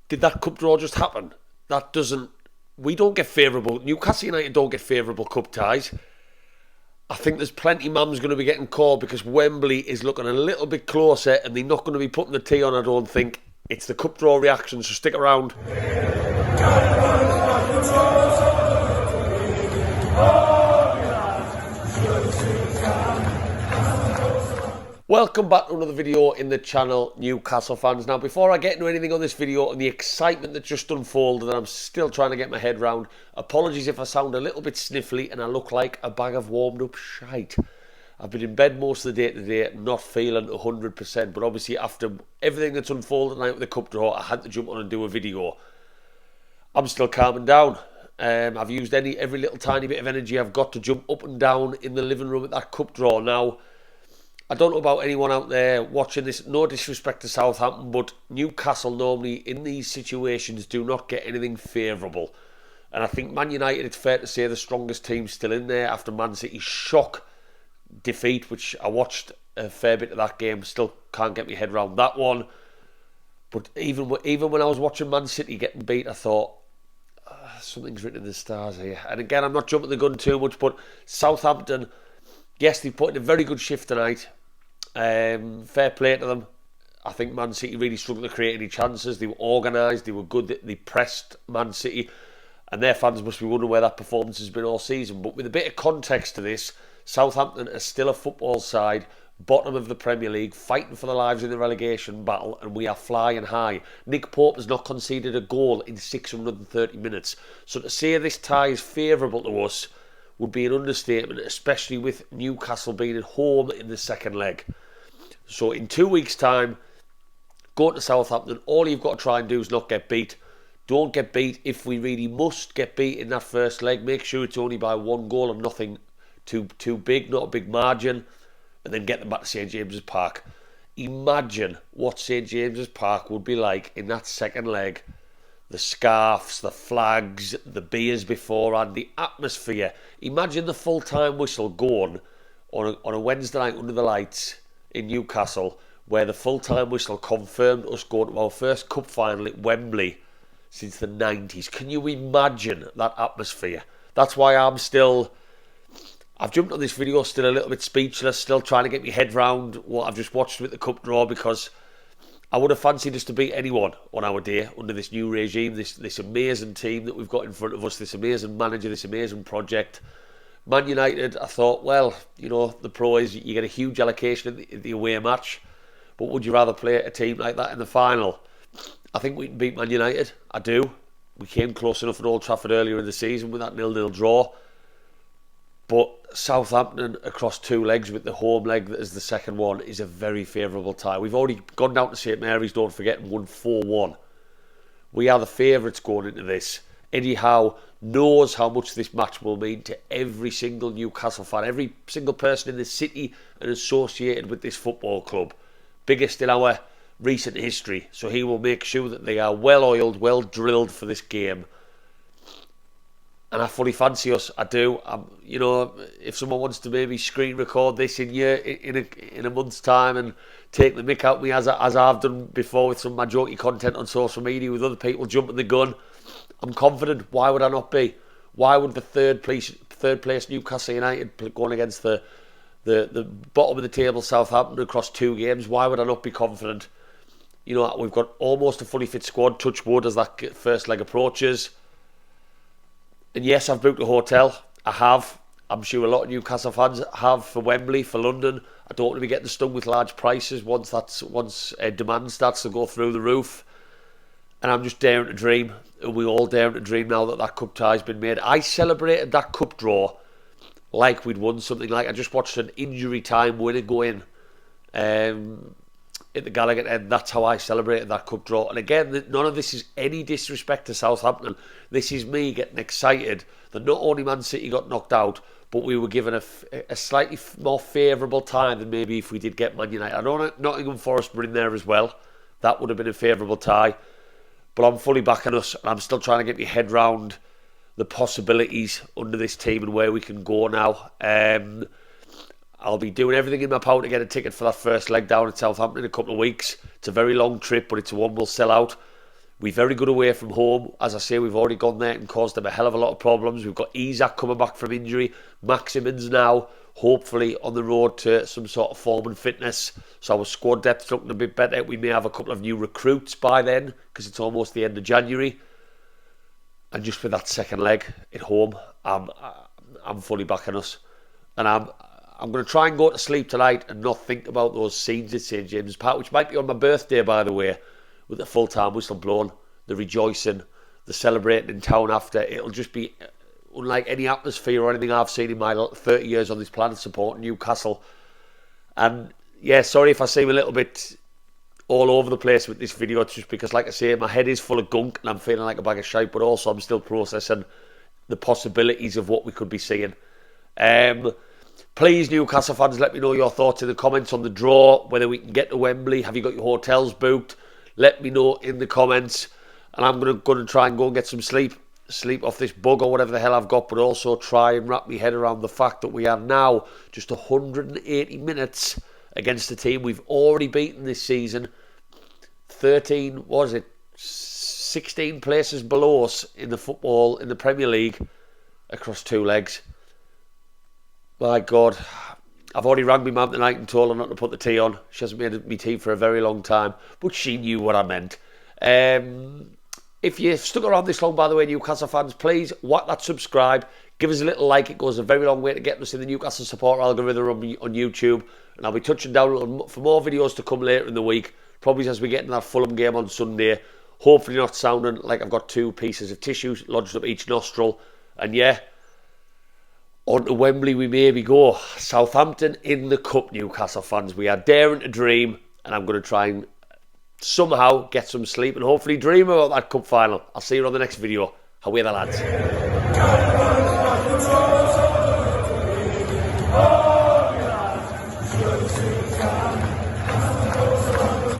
did that cup draw just happen? That doesn't... We don't get favourable... Newcastle United don't get favourable cup ties. I think there's plenty mum's going to be getting called because Wembley is looking a little bit closer and they're not going to be putting the tea on, I don't think. It's the cup draw reaction, so stick around. Welcome back to another video in the channel, Newcastle fans. Now, before I get into anything on this video and the excitement that just unfolded that I'm still trying to get my head round, apologies if I sound a little bit sniffly and I look like a bag of warmed up shite. I've been in bed most of the day today, not feeling 100%, but obviously after everything that's unfolded tonight with the cup draw, I had to jump on and do a video. I'm still calming down. I've used every little tiny bit of energy I've got to jump up and down in the living room at that cup draw. Now, I don't know about anyone out there watching this, no disrespect to Southampton, but Newcastle normally in these situations do not get anything favourable. And I think Man United, it's fair to say, the strongest team still in there after Man City's shock defeat, which I watched a fair bit of that game, still can't get my head around that one. But even when I was watching Man City getting beat, I thought, something's written in the stars here. And again, I'm not jumping the gun too much, but Southampton, yes, they put in a very good shift tonight. Fair play to them. I think Man City really struggled to create any chances. They were organised, they were good, they pressed Man City, and their fans must be wondering where that performance has been all season. But with a bit of context to this, Southampton are still a football side, bottom of the Premier League, fighting for their lives in the relegation battle, and we are flying high. Nick Pope has not conceded a goal in 630 minutes. So to say this tie is favourable to us would be an understatement, especially with Newcastle being at home in the second leg. So in 2 weeks' time, go to Southampton. All you've got to try and do is not get beat. Don't get beat. If we really must get beat in that first leg, make sure it's only by 1 goal and nothing too big, not a big margin, and then get them back to St James's Park. Imagine what St James's Park would be like in that second leg. The scarves, the flags, the beers beforehand, the atmosphere. Imagine the full-time whistle going on a Wednesday night under the lights in Newcastle, where the full-time whistle confirmed us going to our first cup final at Wembley since the 90s. Can you imagine that atmosphere? That's why I've jumped on this video still a little bit speechless, still trying to get my head round what I've just watched with the cup draw, because I would have fancied us to beat anyone on our day under this new regime, this amazing team that we've got in front of us, this amazing manager, this amazing project. Man United, I thought, well, you know, the pro is you get a huge allocation in the away match, but would you rather play a team like that in the final? I think we can beat Man United. I do. We came close enough at Old Trafford earlier in the season with that 0-0 draw. But Southampton across 2 legs with the home leg as the second one is a very favourable tie. We've already gone down to St Mary's, don't forget, and won 4-1. We are the favourites going into this. Eddie Howe knows how much this match will mean to every single Newcastle fan, every single person in the city and associated with this football club. Biggest in our recent history. So he will make sure that they are well oiled, well drilled for this game. And I fully fancy us. I do. You know, if someone wants to maybe screen record this in a month's time and take the mick out of me as I've done before with some of my jokey content on social media with other people jumping the gun, I'm confident. Why would I not be? Why would the third place Newcastle United going against the bottom of the table Southampton across 2 games? Why would I not be confident? You know, we've got almost a fully fit squad. Touch wood as that first leg approaches. And yes, I've booked a hotel. I have. I'm sure a lot of Newcastle fans have for Wembley, for London. I don't want to be getting stung with large prices once demand starts to go through the roof. And I'm just daring to dream. And we all daring to dream now that cup tie's been made. I celebrated that cup draw like we'd won something. Like I just watched an injury time winner go in at the Gallagher end. That's how I celebrated that cup draw. And again, none of this is any disrespect to Southampton. This is me getting excited that not only Man City got knocked out, but we were given a slightly more favourable time than maybe if we did get Man United. I know Nottingham Forest were in there as well. That would have been a favourable tie. But I'm fully backing us, and I'm still trying to get my head round the possibilities under this team and where we can go now. I'll be doing everything in my power to get a ticket for that first leg down at Southampton in a couple of weeks. It's a very long trip, but it's one we'll sell out. We're very good away from home. As I say, we've already gone there and caused them a hell of a lot of problems. We've got Isak coming back from injury. Maximin's now hopefully on the road to some sort of form and fitness. So our squad depth's looking a bit better. We may have a couple of new recruits by then because it's almost the end of January. And just with that second leg at home, I'm fully backing us. And I'm going to try and go to sleep tonight and not think about those scenes at St James's Park, which might be on my birthday, by the way, with the full-time whistle blown, the rejoicing, the celebrating in town after. It'll just be unlike any atmosphere or anything I've seen in my 30 years on this planet supporting Newcastle. And yeah, sorry if I seem a little bit all over the place with this video. It's just because, like I say, my head is full of gunk and I'm feeling like a bag of shite, but also I'm still processing the possibilities of what we could be seeing. Please, Newcastle fans, let me know your thoughts in the comments on the draw, whether we can get to Wembley. Have you got your hotels booked? Let me know in the comments. And I'm going to try and go and get some sleep off this bug or whatever the hell I've got, but also try and wrap my head around the fact that we are now just 180 minutes against the team we've already beaten this season. 16 places below us in the football, in the Premier League, across 2 legs. My God, I've already rang my mum tonight and told her not to put the tea on. She hasn't made me tea for a very long time, but she knew what I meant. If you've stuck around this long, by the way, Newcastle fans, please whack that subscribe. Give us a little like. It goes a very long way to getting us in the Newcastle support algorithm on YouTube. And I'll be touching down for more videos to come later in the week, probably as we get into that Fulham game on Sunday. Hopefully not sounding like I've got 2 pieces of tissue lodged up each nostril. And yeah, on to Wembley we maybe go. Southampton in the Cup, Newcastle fans. We are daring to dream, and I'm going to try and somehow get some sleep and hopefully dream about that Cup final. I'll see you on the next video. Away the lads.